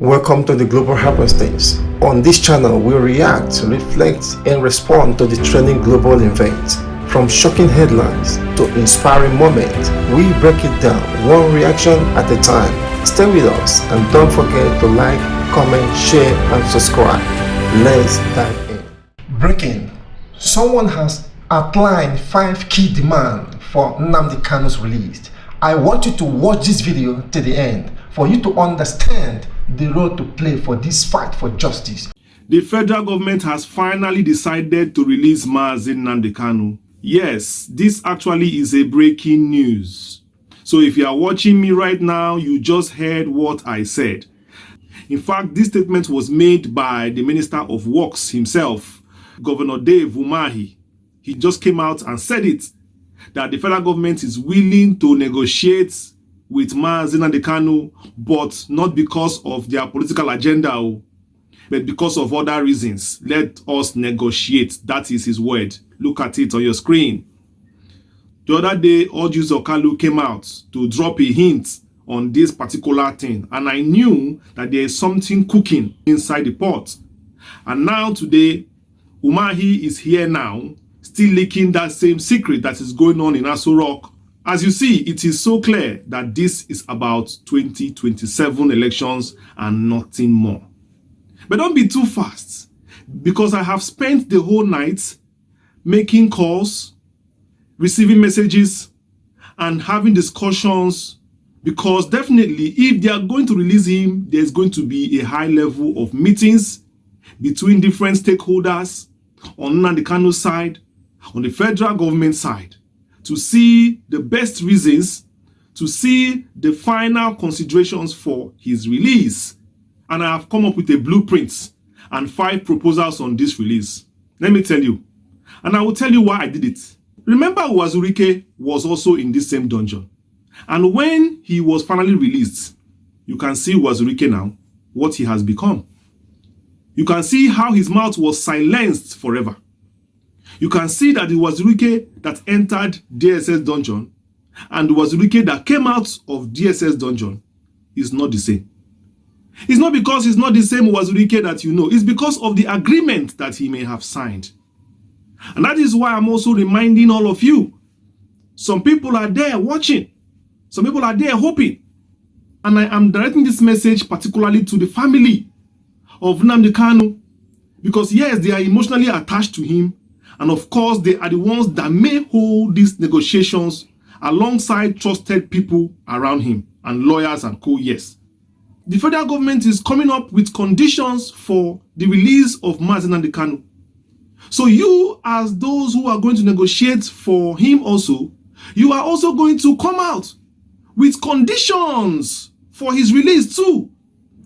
Welcome to the Global Happenstance. On this channel, we react, reflect, and respond to the trending global events. From shocking headlines to inspiring moments, we break it down one reaction at a time. Stay with us and don't forget to like, comment, share, and subscribe. Let's dive in. Breaking. Someone has outlined 5 key demands for Nnamdi Kanu's release. I want you to watch this video to the end for you to understand the role to play for this fight for justice. The federal government has finally decided to release Mazi Nnamdi Kanu. Yes, this actually is a breaking news. So if you are watching me right now, you just heard what I said. In fact, this statement was made by the Minister of Works himself, Governor Dave Umahi. He just came out and said it, that the federal government is willing to negotiate with Mazi Nnamdi Kanu, but not because of their political agenda, but because of other reasons. Let us negotiate. That is his word. Look at it on your screen. The other day, Orji's Okalu came out to drop a hint on this particular thing, and I knew that there is something cooking inside the pot. And now today, Umahi is here now, still leaking that same secret that is going on in Aso Rock. As you see, it is so clear that this is about 2027 elections and nothing more. But don't be too fast, because I have spent the whole night making calls, receiving messages, and having discussions, because definitely if they are going to release him, there's going to be a high level of meetings between different stakeholders on Nnamdi Kanu's side, on the federal government side, to see the best reasons, to see the final considerations for his release. And I have come up with a blueprint and 5 proposals on this release. Let me tell you. And I will tell you why I did it. Remember, Wazirike was also in this same dungeon. And when he was finally released, you can see Wazirike now, what he has become. You can see how his mouth was silenced forever. You can see that it was Wazirike that entered DSS dungeon and the Wazirike that came out of DSS dungeon is not the same. It's not because it's not the same Wazirike that you know. It's because of the agreement that he may have signed. And that is why I'm also reminding all of you. Some people are there watching. Some people are there hoping. And I am directing this message particularly to the family of Nnamdi Kanu, because yes, they are emotionally attached to him. And of course, they are the ones that may hold these negotiations alongside trusted people around him and lawyers and co-yes. The federal government is coming up with conditions for the release of Mazi Nnamdi Kanu. So you, as those who are going to negotiate for him also, you are also going to come out with conditions for his release too,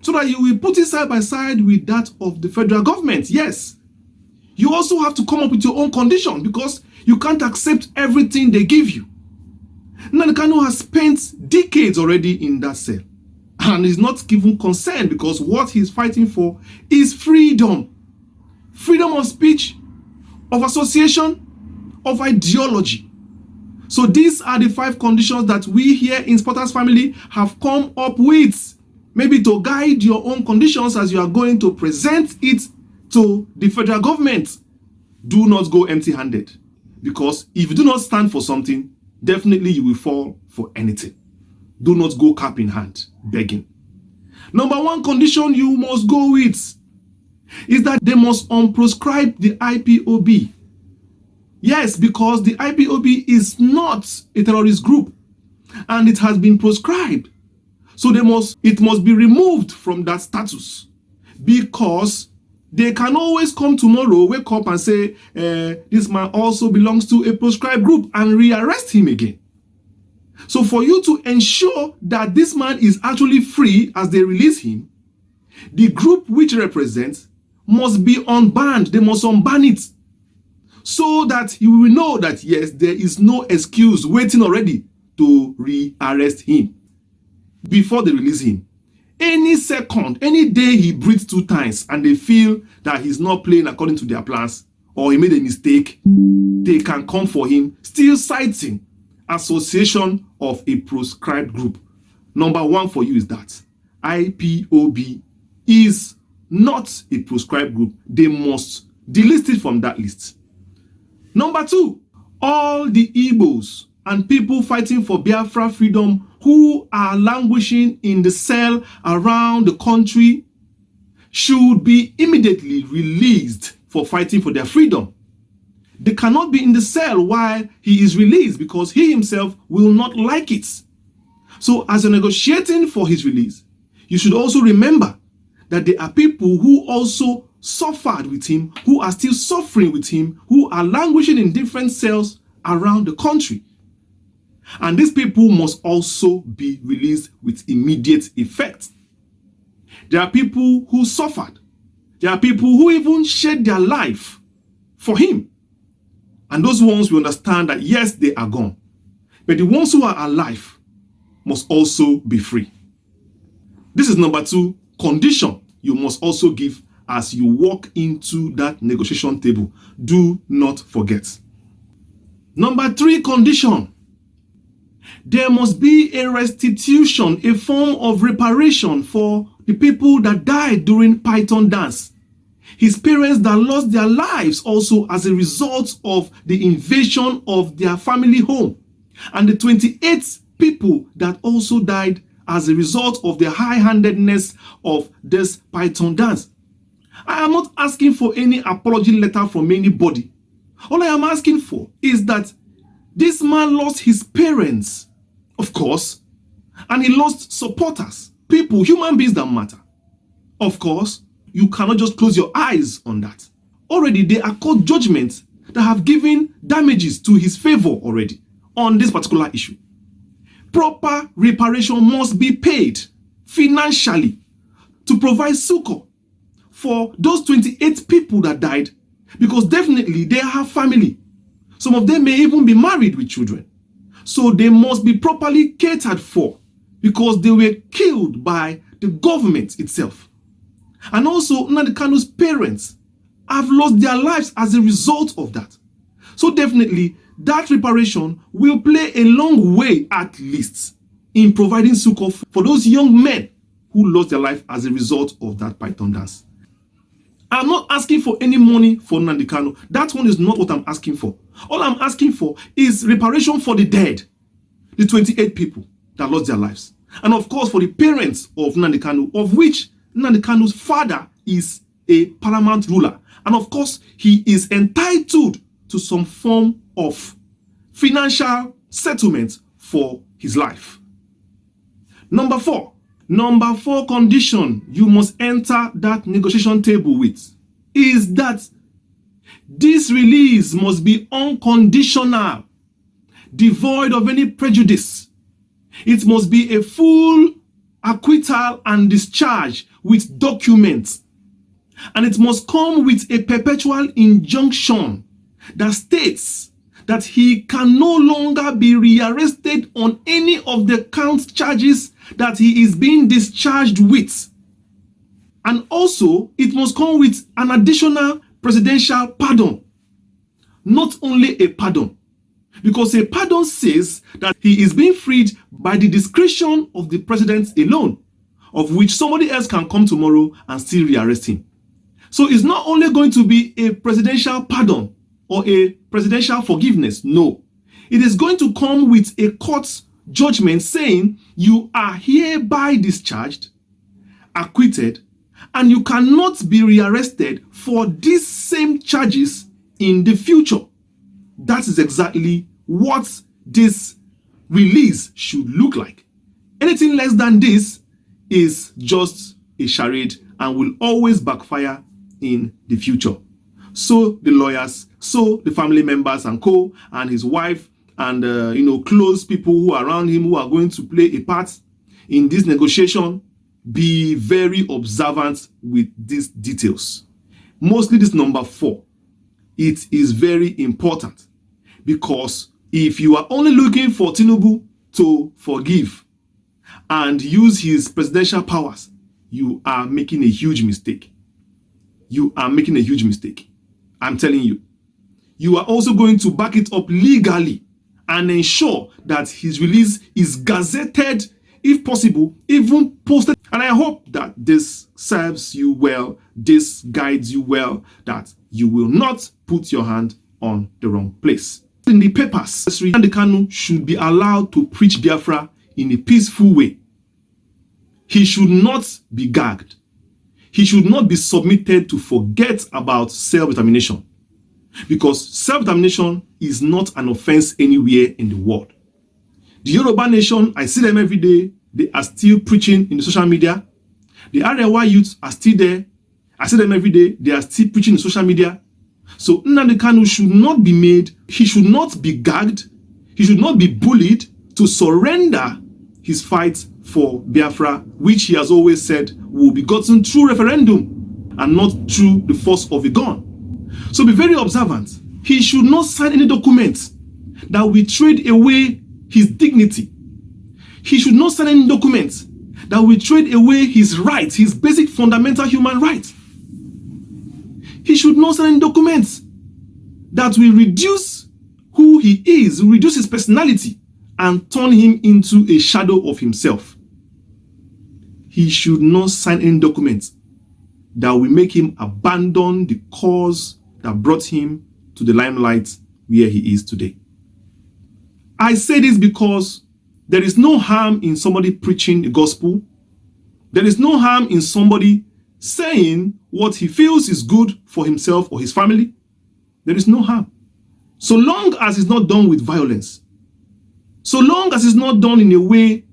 so that you will put it side by side with that of the federal government. Yes. You also have to come up with your own condition, because you can't accept everything they give you. Nnamdi Kanu has spent decades already in that cell and is not given consent, because what he's fighting for is freedom. Freedom of speech, of association, of ideology. So these are the 5 conditions that we here in Spotters Family have come up with, maybe to guide your own conditions as you are going to present it to the federal government. Do not go empty-handed, because if you do not stand for something, definitely you will fall for anything. Do not go cap in hand begging. Number 1 condition you must go with is that they must unproscribe the IPOB. Yes, because the IPOB is not a terrorist group and it has been proscribed. So it must be removed from that status, because they can always come tomorrow, wake up and say, this man also belongs to a proscribed group, and rearrest him again. So for you to ensure that this man is actually free as they release him, the group which represents must be unbanned. They must unban it, so that you will know that yes, there is no excuse waiting already to rearrest him before they release him. Any second, any day he breathes 2 times and they feel that he's not playing according to their plans, or he made a mistake, they can come for him, still citing association of a proscribed group. Number 1 for you is that IPOB is not a proscribed group, they must delist it from that list. Number 2, all the Igbos and people fighting for Biafra freedom who are languishing in the cell around the country should be immediately released for fighting for their freedom. They cannot be in the cell while he is released because he himself will not like it. So as you're negotiating for his release, you should also remember that there are people who also suffered with him, who are still suffering with him, who are languishing in different cells around the country. And these people must also be released with immediate effect. There are people who suffered. There are people who even shed their life for him. And those ones we understand that yes, they are gone. But the ones who are alive must also be free. This is number 2 condition you must also give as you walk into that negotiation table. Do not forget. Number 3 condition. There must be a restitution, a form of reparation for the people that died during Python dance. His parents that lost their lives also as a result of the invasion of their family home. And the 28 people that also died as a result of the high-handedness of this Python dance. I am not asking for any apology letter from anybody. All I am asking for is that this man lost his parents, of course, and he lost supporters, people, human beings that matter. Of course, you cannot just close your eyes on that. Already there are court judgments that have given damages to his favor already on this particular issue. Proper reparation must be paid financially to provide succor for those 28 people that died, because definitely they have family. Some of them may even be married with children. So they must be properly catered for because they were killed by the government itself. And also, Nnamdi Kanu's parents have lost their lives as a result of that. So definitely, that reparation will play a long way at least in providing succor for those young men who lost their life as a result of that Python dance. I'm not asking for any money for Nnamdi Kanu. That one is not what I'm asking for. All I'm asking for is reparation for the dead, the 28 people that lost their lives. And of course, for the parents of Nnamdi Kanu, of which Nnamdi Kanu's father is a paramount ruler. And of course, he is entitled to some form of financial settlement for his life. Number 4 condition you must enter that negotiation table with is that this release must be unconditional, devoid of any prejudice. It must be a full acquittal and discharge with documents. And it must come with a perpetual injunction that states that he can no longer be rearrested on any of the count charges that he is being discharged with. And also, it must come with an additional presidential pardon. Not only a pardon, because a pardon says that he is being freed by the discretion of the president alone, of which somebody else can come tomorrow and still rearrest him. So it's not only going to be a presidential pardon or a presidential forgiveness. No. It is going to come with a court judgment saying you are hereby discharged, acquitted, and you cannot be rearrested for these same charges in the future. That is exactly what this release should look like. Anything less than this is just a charade and will always backfire in the future. So the lawyers, so the family members and co, and his wife, and close people who are around him who are going to play a part in this negotiation, be very observant with these details. Mostly this number 4. It is very important because if you are only looking for Tinubu to forgive and use his presidential powers, you are making a huge mistake. You are making a huge mistake. I'm telling you. You are also going to back it up legally and ensure that his release is gazetted, if possible, even posted And I hope that this serves you well, this guides you well, that you will not put your hand on the wrong place. In the papers, Mazi Nnamdi Kanu should be allowed to preach Biafra in a peaceful way. He should not be gagged. He should not be submitted to forget about self-determination, because self-determination is not an offense anywhere in the world. The Yoruba nation, I see them every day. They are still preaching in the social media. The Arewa youths are still there. I see them every day. They are still preaching in social media. So Nnamdi Kanu should not be made, he should not be gagged, he should not be bullied to surrender his fight for Biafra, which he has always said will be gotten through referendum and not through the force of a gun. So be very observant. He should not sign any document that will trade away his dignity. He should not sign any document that will trade away his rights, his basic fundamental human rights. He should not sign any documents that will reduce who he is, will reduce his personality, and turn him into a shadow of himself. He should not sign any documents that will make him abandon the cause that brought him to the limelight where he is today. I say this because there is no harm in somebody preaching the gospel. There is no harm in somebody saying what he feels is good for himself or his family. There is no harm. So long as it's not done with violence. So long as it's not done in a way,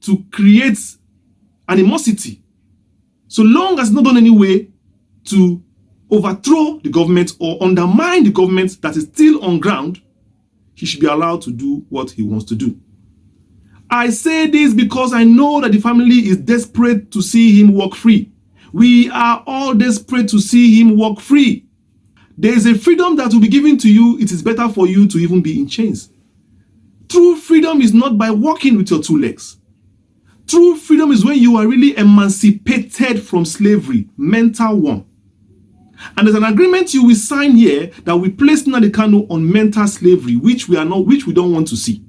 to create animosity. So long as it's not done in any way to overthrow the government or undermine the government that is still on ground, he should be allowed to do what he wants to do. I say this because I know that the family is desperate to see him walk free. We are all desperate to see him walk free. There is a freedom that will be given to you. It is better for you to even be in chains. True freedom is not by walking with your two legs. True freedom is when you are really emancipated from slavery, mental one. And there's an agreement you will sign here that will place Nnamdi Kanu on mental slavery, which we don't want to see.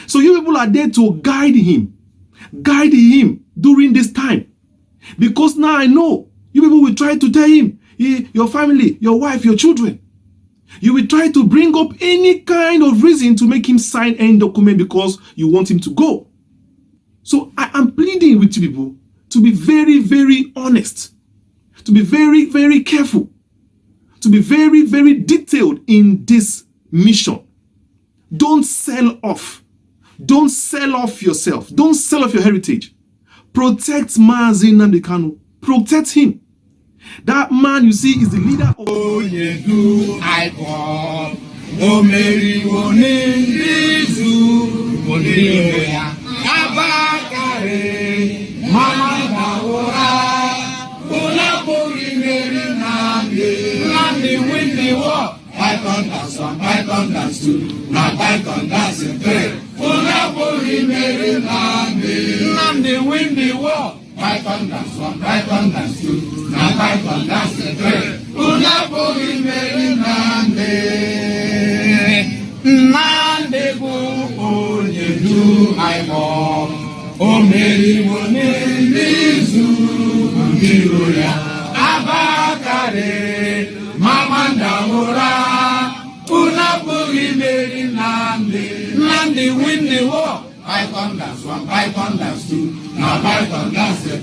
So you people are there to guide him during this time. Because now I know you people will try to tell him, your family, your wife, your children. You will try to bring up any kind of reason to make him sign any document because you want him to go. So I am pleading with you people to be very, very honest, to be very, very careful, to be very, very detailed in this mission. Don't sell off. Don't sell off yourself. Don't sell off your heritage. Protect Mazi Nnamdi Kanu. Protect him. That man, you see, is the leader of Nnamdi win the war. Python dance 1, Python dance 2, now Python dance 3.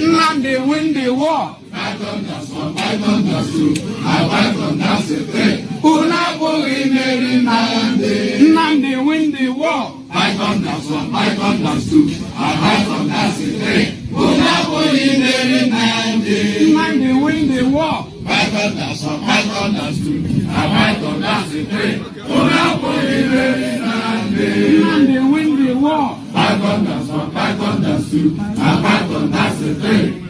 Nnamdi win the war. Python dance 1, Python dance 2, now Python dance 3. Nnamdi win the war. Python dance 1, Python dance 2, now Python dance 3. Nnamdi win the war. Python dance 1, Python dance 2, now Python dance 3. Nnamdi win the war. Python dance 1, Python dance 2, now Python dance 3.